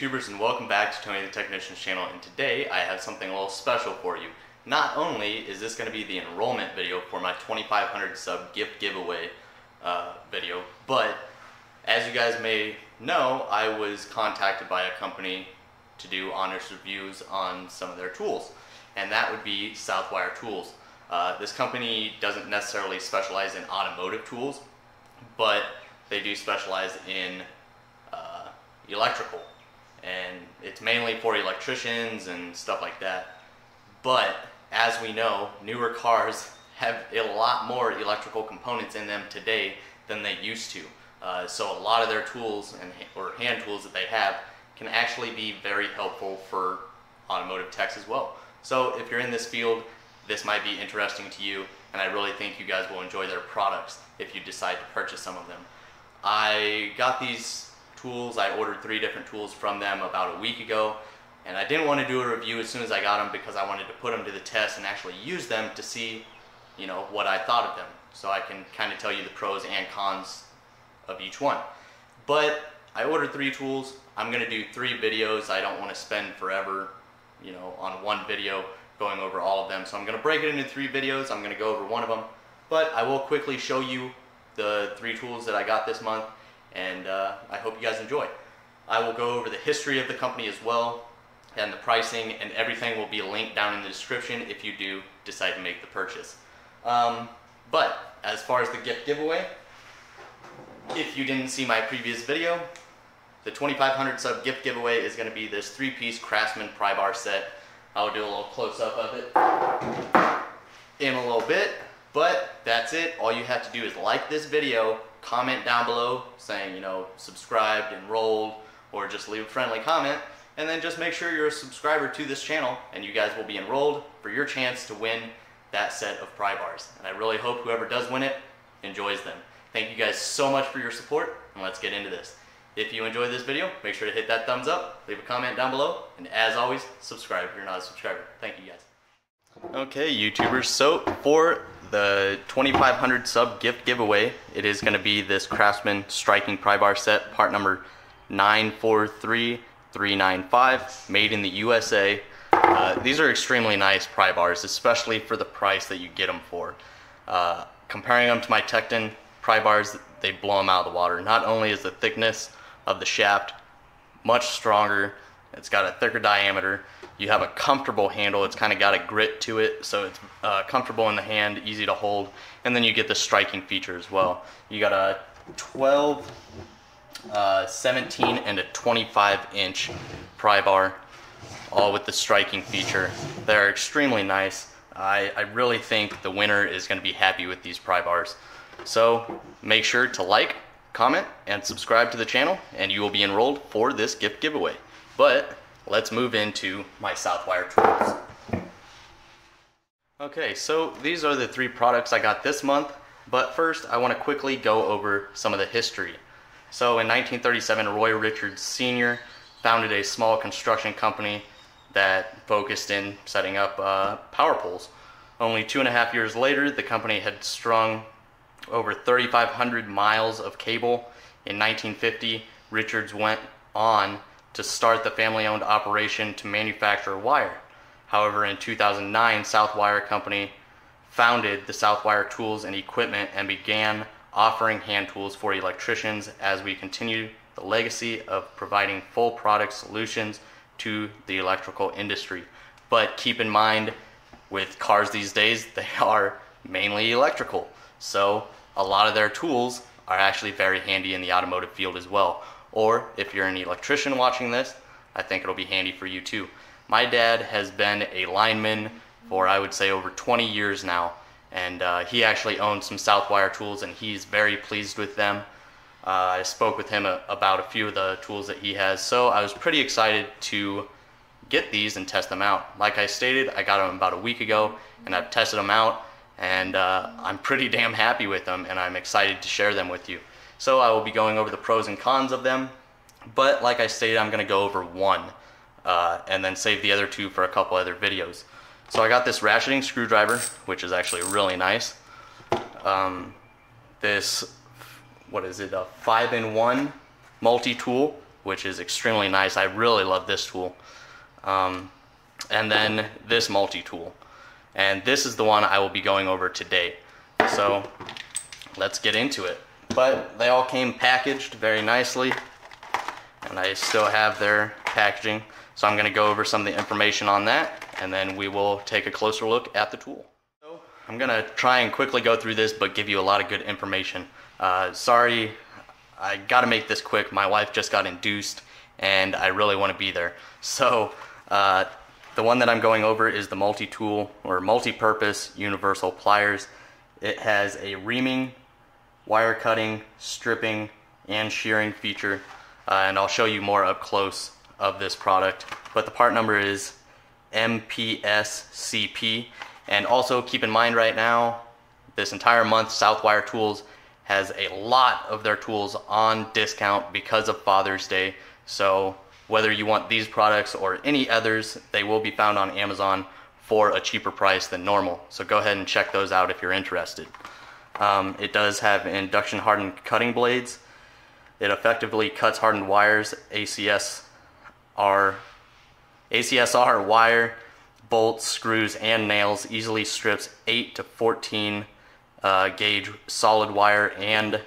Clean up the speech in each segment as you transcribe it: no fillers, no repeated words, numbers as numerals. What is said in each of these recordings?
YouTubers, and welcome back to Tony the Technician's channel. And today I have something a little special for you. Not only is this going to be the enrollment video for my 2,500 sub gift giveaway video, but as you guys may know, I was contacted by a company to do honest reviews on some of their tools, and that would be Southwire Tools. This company doesn't necessarily specialize in automotive tools, but they do specialize in electrical, and it's mainly for electricians and stuff like that. But as we know, newer cars have a lot more electrical components in them today than they used to. So a lot of their tools or hand tools that they have can actually be very helpful for automotive techs as well. So if you're in this field, this might be interesting to you, and I really think you guys will enjoy their products if you decide to purchase some of them. I got these tools. I ordered 3 different tools from them about a week ago, and I didn't want to do a review as soon as I got them because I wanted to put them to the test and actually use them to see, you know, what I thought of them, so I can kind of tell you the pros and cons of each one. But I ordered 3 tools. I'm going to do 3 videos. I don't want to spend forever, you know, on one video going over all of them, so I'm going to break it into 3 videos. I'm going to go over one of them, but I will quickly show you the 3 tools that I got this month, and I hope you guys enjoy. I will go over the history of the company as well, and the pricing, and everything will be linked down in the description if you do decide to make the purchase. But as far as the gift giveaway, if you didn't see my previous video, the 2,500 sub gift giveaway is going to be this 3-piece Craftsman Pry Bar set. I'll do a little close-up of it in a little bit, but that's it. All you have to do is like this video, comment down below saying, you know, subscribed, enrolled, or just leave a friendly comment, and then just make sure you're a subscriber to this channel, and you guys will be enrolled for your chance to win that set of Pry Bars. And I really hope whoever does win it enjoys them. Thank you guys so much for your support, and let's get into this. If you enjoyed this video, make sure to hit that thumbs up, leave a comment down below, and as always, subscribe if you're not a subscriber. Thank you guys. Okay, YouTubers, so for the 2,500 sub gift giveaway, it is going to be this Craftsman striking pry bar set, part number 943395, made in the USA. These are extremely nice pry bars, especially for the price that you get them for. Comparing them to my Tecton pry bars, they blow them out of the water. Not only is the thickness of the shaft much stronger, it's got a thicker diameter, you have a comfortable handle, it's kind of got a grit to it, so it's comfortable in the hand, easy to hold, and then you get the striking feature as well. You got a 12, 17, and a 25-inch pry bar, all with the striking feature. They're extremely nice. I really think the winner is going to be happy with these pry bars. So make sure to like, comment, and subscribe to the channel, and you will be enrolled for this gift giveaway. But let's move into my Southwire tools. Okay, so these are the 3 products I got this month, but first I want to quickly go over some of the history. So in 1937, Roy Richards Sr. founded a small construction company that focused in setting up power poles. Only 2.5 years later, the company had strung over 3,500 miles of cable. In 1950, Richards went on to start the family-owned operation to manufacture wire. However, in 2009, Southwire Company founded the Southwire Tools and Equipment and began offering hand tools for electricians as we continue the legacy of providing full product solutions to the electrical industry. But keep in mind, with cars these days, they are mainly electrical. So a lot of their tools are actually very handy in the automotive field as well. Or if you're an electrician watching this, I think it'll be handy for you too. My dad has been a lineman for, I would say, over 20 years now, and he actually owns some Southwire tools, and he's very pleased with them. I spoke with him about a few of the tools that he has, so I was pretty excited to get these and test them out. Like I stated, I got them about a week ago, and I've tested them out, and I'm pretty damn happy with them, and I'm excited to share them with you. So I will be going over the pros and cons of them, but like I stated, I'm going to go over one and then save the other 2 for a couple other videos. So I got this ratcheting screwdriver, which is actually really nice. This, what is it, a 5-in-1 multi-tool which is extremely nice. I really love this tool. And then this multi-tool. And this is the one I will be going over today. So let's get into it. But they all came packaged very nicely, and I still have their packaging. So I'm going to go over some of the information on that, and then we will take a closer look at the tool. So I'm going to try and quickly go through this, but give you a lot of good information. Sorry, I got to make this quick. My wife just got induced, and I really want to be there. So the one that I'm going over is the multi-tool or multi-purpose universal pliers. It has a reaming, wire cutting, stripping, and shearing feature, and I'll show you more up close of this product. But the part number is MPSCP, and also keep in mind right now, this entire month Southwire Tools has a lot of their tools on discount because of Father's Day. So whether you want these products or any others, they will be found on Amazon for a cheaper price than normal. So go ahead and check those out if you're interested. It does have induction hardened cutting blades. It effectively cuts hardened wires, ACSR wire, bolts, screws, and nails. Easily strips 8 to 14 gauge solid wire and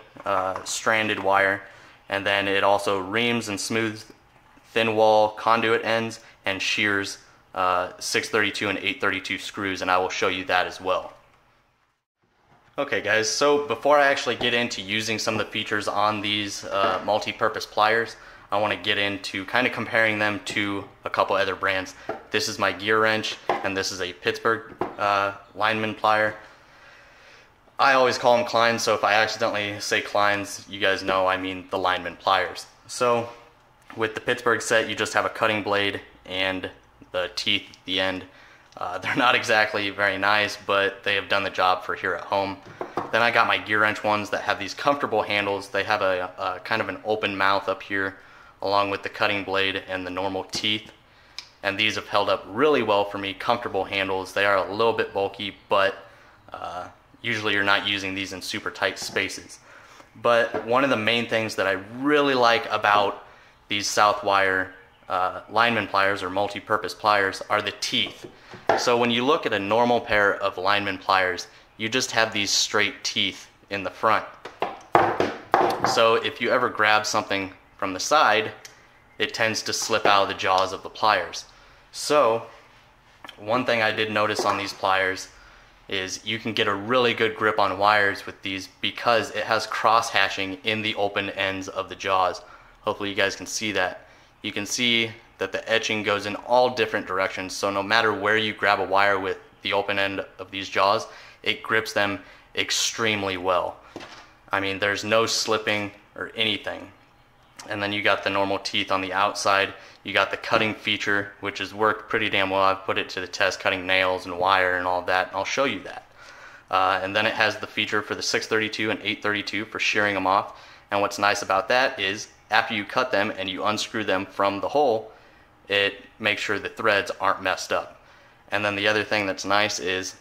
stranded wire. And then it also reams and smooths thin wall conduit ends and shears 632 and 832 screws, and I will show you that as well. Okay guys, so before I actually get into using some of the features on these multi-purpose pliers, I want to get into kind of comparing them to a couple other brands. This is my gear wrench, and this is a Pittsburgh Lineman plier. I always call them Kleins, so if I accidentally say Kleins, you guys know I mean the Lineman pliers. So with the Pittsburgh set, you just have a cutting blade and the teeth at the end. They're not exactly very nice, but they have done the job for here at home. Then I got my gear wrench ones that have these comfortable handles. They have a kind of an open mouth up here, along with the cutting blade and the normal teeth. And these have held up really well for me, comfortable handles. They are a little bit bulky, but usually you're not using these in super tight spaces. But one of the main things that I really like about these Southwire lineman pliers or multi-purpose pliers are the teeth. So when you look at a normal pair of lineman pliers, you just have these straight teeth in the front. So if you ever grab something from the side, it tends to slip out of the jaws of the pliers. So one thing I did notice on these pliers is you can get a really good grip on wires with these because it has cross hatching in the open ends of the jaws. Hopefully you guys can see that. You can see that the etching goes in all different directions, so no matter where you grab a wire with the open end of these jaws, it grips them extremely well. I mean, there's no slipping or anything. And then you got the normal teeth on the outside. You got the cutting feature, which has worked pretty damn well. I've put it to the test cutting nails and wire and all that, and I'll show you that. And then it has the feature for the 632 and 832 for shearing them off. And what's nice about that is after you cut them and you unscrew them from the hole, it makes sure the threads aren't messed up. And then the other thing that's nice is,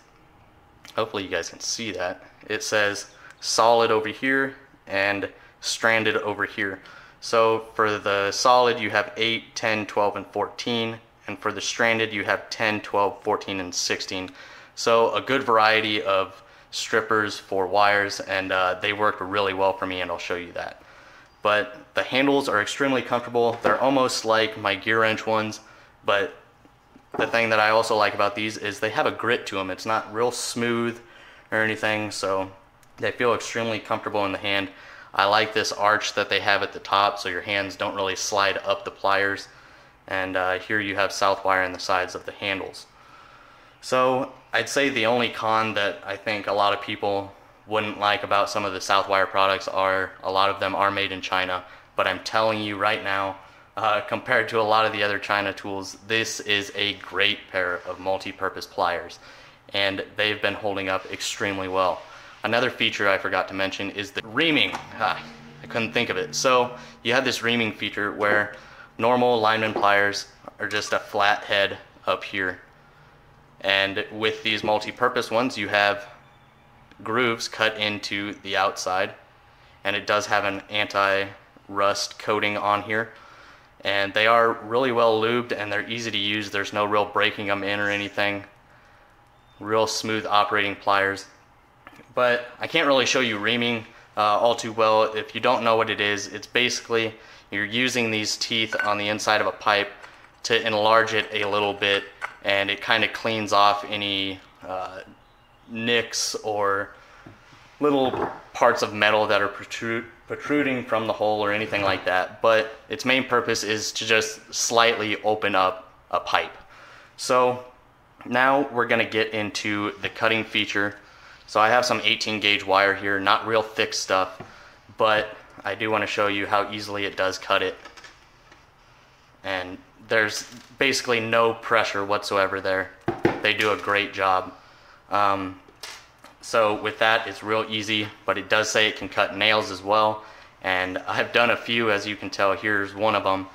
hopefully you guys can see that, it says solid over here and stranded over here. So for the solid you have 8, 10, 12, and 14, and for the stranded you have 10, 12, 14, and 16. So a good variety of strippers for wires, and they worked really well for me, and I'll show you that. But the handles are extremely comfortable. They're almost like my gear wrench ones, but the thing that I also like about these is they have a grit to them. It's not real smooth or anything, so they feel extremely comfortable in the hand. I like this arch that they have at the top so your hands don't really slide up the pliers. And here you have Southwire on the sides of the handles. So I'd say the only con that I think a lot of people wouldn't like about some of the Southwire products are a lot of them are made in China. But I'm telling you right now, compared to a lot of the other China tools, this is a great pair of multi-purpose pliers, and they've been holding up extremely well. Another feature I forgot to mention is the reaming. I couldn't think of it. So you have this reaming feature where normal lineman pliers are just a flat head up here, and with these multi-purpose ones you have grooves cut into the outside, and it does have an anti-rust coating on here. and they are really well lubed and they're easy to use. There's no real breaking them in or anything. Real smooth operating pliers. But I can't really show you reaming all too well. If you don't know what it is, it's basically you're using these teeth on the inside of a pipe to enlarge it a little bit, and it kind of cleans off any nicks or little parts of metal that are protruding from the hole or anything like that. But its main purpose is to just slightly open up a pipe. So now we're going to get into the cutting feature. So I have some 18 gauge wire here, not real thick stuff, but I do want to show you how easily it does cut it. And there's basically no pressure whatsoever there. They do a great job. So with that, it's real easy, but it does say it can cut nails as well. And I've done a few, as you can tell. Here's one of them.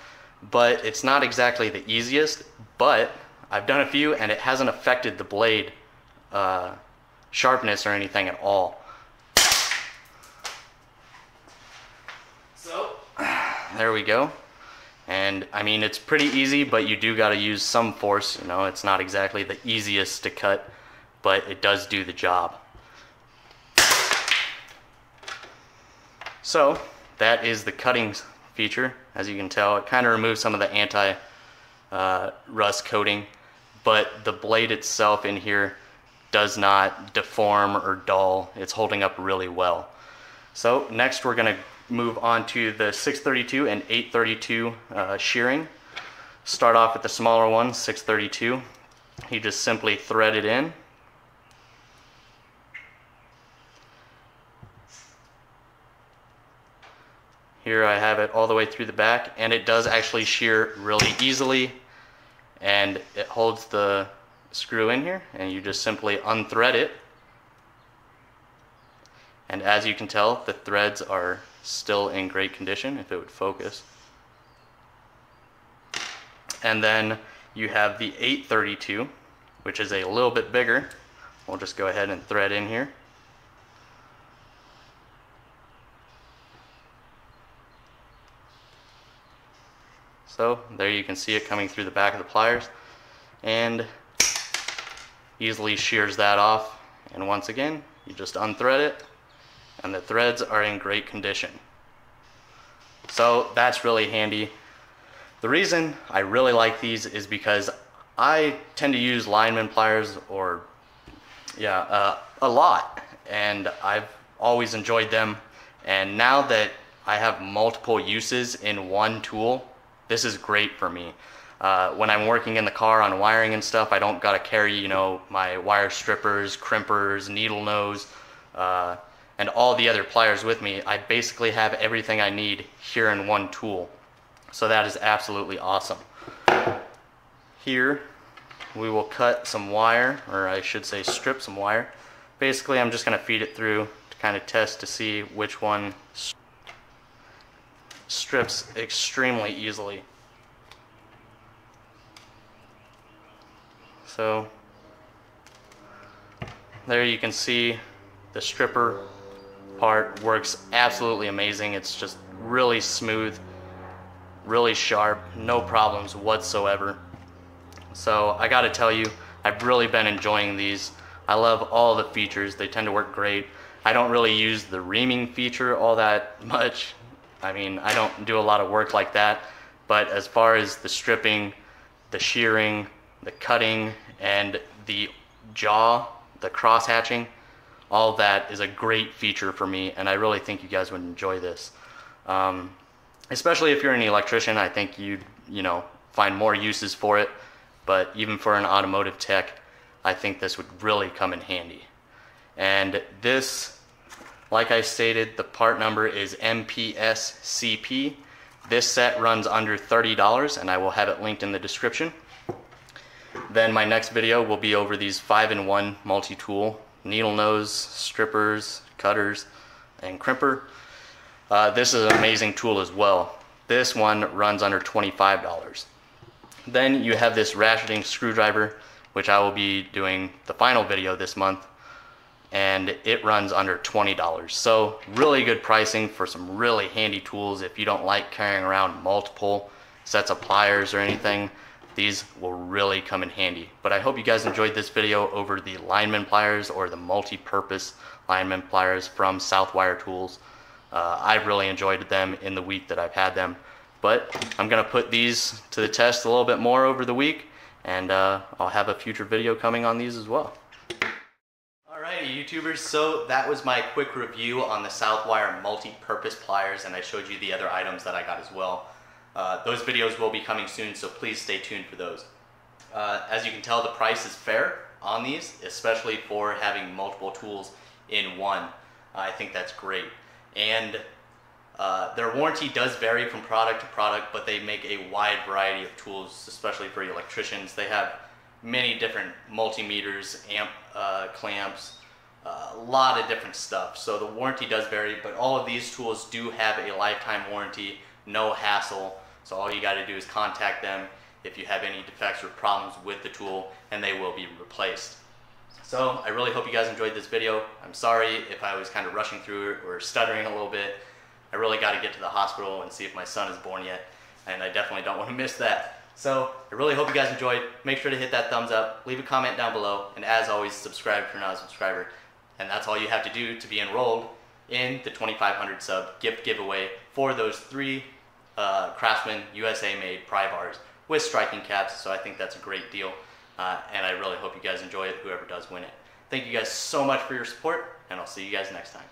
But it's not exactly the easiest, but I've done a few and it hasn't affected the blade sharpness or anything at all. So there we go. And I mean, it's pretty easy, but you do got to use some force. You know, it's not exactly the easiest to cut, but it does do the job. So that is the cutting feature. As you can tell, it kind of removes some of the anti-rust coating, but the blade itself in here does not deform or dull. It's holding up really well. So next we're going to move on to the 632 and 832 shearing. Start off with the smaller one, 632. You just simply thread it in. Here I have it all the way through the back, and it does actually shear really easily, and it holds the screw in here, and you just simply unthread it. And as you can tell, the threads are still in great condition, if it would focus. And then you have the 832, which is a little bit bigger. We'll just go ahead and thread in here. So there you can see it coming through the back of the pliers, and easily shears that off. And once again, you just unthread it, and the threads are in great condition. So that's really handy. The reason I really like these is because I tend to use Lineman Pliers a lot, and I've always enjoyed them. And now that I have multiple uses in one tool, this is great for me. When I'm working in the car on wiring and stuff, I don't gotta carry, you know, my wire strippers, crimpers, needle nose, and all the other pliers with me. I basically have everything I need here in one tool. So that is absolutely awesome. Here we will cut some wire, or I should say strip some wire. Basically I'm just gonna feed it through to kind of test to see which one strips extremely easily. So there you can see the stripper part works absolutely amazing. It's just really smooth, really sharp, no problems whatsoever. So I gotta tell you, I've really been enjoying these. I love all the features. They tend to work great. I don't really use the reaming feature all that much. I mean, I don't do a lot of work like that, but as far as the stripping, the shearing, the cutting, and the jaw, the cross hatching, all that is a great feature for me, and I really think you guys would enjoy this. Especially if you're an electrician, I think you'd, find more uses for it, but even for an automotive tech, I think this would really come in handy. And this, like I stated, the part number is MPSCP. This set runs under $30, and I will have it linked in the description. Then my next video will be over these 5-in-1 multi-tool needle nose, strippers, cutters, and crimper. This is an amazing tool as well. This one runs under $25. Then you have this ratcheting screwdriver, which I will be doing the final video this month, and it runs under $20. So really good pricing for some really handy tools if you don't like carrying around multiple sets of pliers or anything, these will really come in handy. But I hope you guys enjoyed this video over the Lineman Pliers, or the multi-purpose Lineman Pliers from Southwire Tools. I've really enjoyed them in the week that I've had them. But I'm going to put these to the test a little bit more over the week, and I'll have a future video coming on these as well. Alrighty, YouTubers, so that was my quick review on the Southwire multi-purpose pliers, and I showed you the other items that I got as well. Those videos will be coming soon, so please stay tuned for those. As you can tell, the price is fair on these, especially for having multiple tools in one. I think that's great. And their warranty does vary from product to product, but they make a wide variety of tools, especially for electricians. They have many different multimeters, amp clamps, a lot of different stuff. So the warranty does vary, but all of these tools do have a lifetime warranty, no hassle. So all you got to do is contact them if you have any defects or problems with the tool, and they will be replaced. So I really hope you guys enjoyed this video. I'm sorry if I was kind of rushing through it or stuttering a little bit. I really got to get to the hospital and see if my son is born yet, and I definitely don't want to miss that. So I really hope you guys enjoyed. Make sure to hit that thumbs up, leave a comment down below, and as always, subscribe if you're not a subscriber. And that's all you have to do to be enrolled in the 2,500 sub gift giveaway for those 3 Craftsman USA made pry bars with striking caps. So I think that's a great deal, and I really hope you guys enjoy it, whoever does win it. Thank you guys so much for your support, and I'll see you guys next time.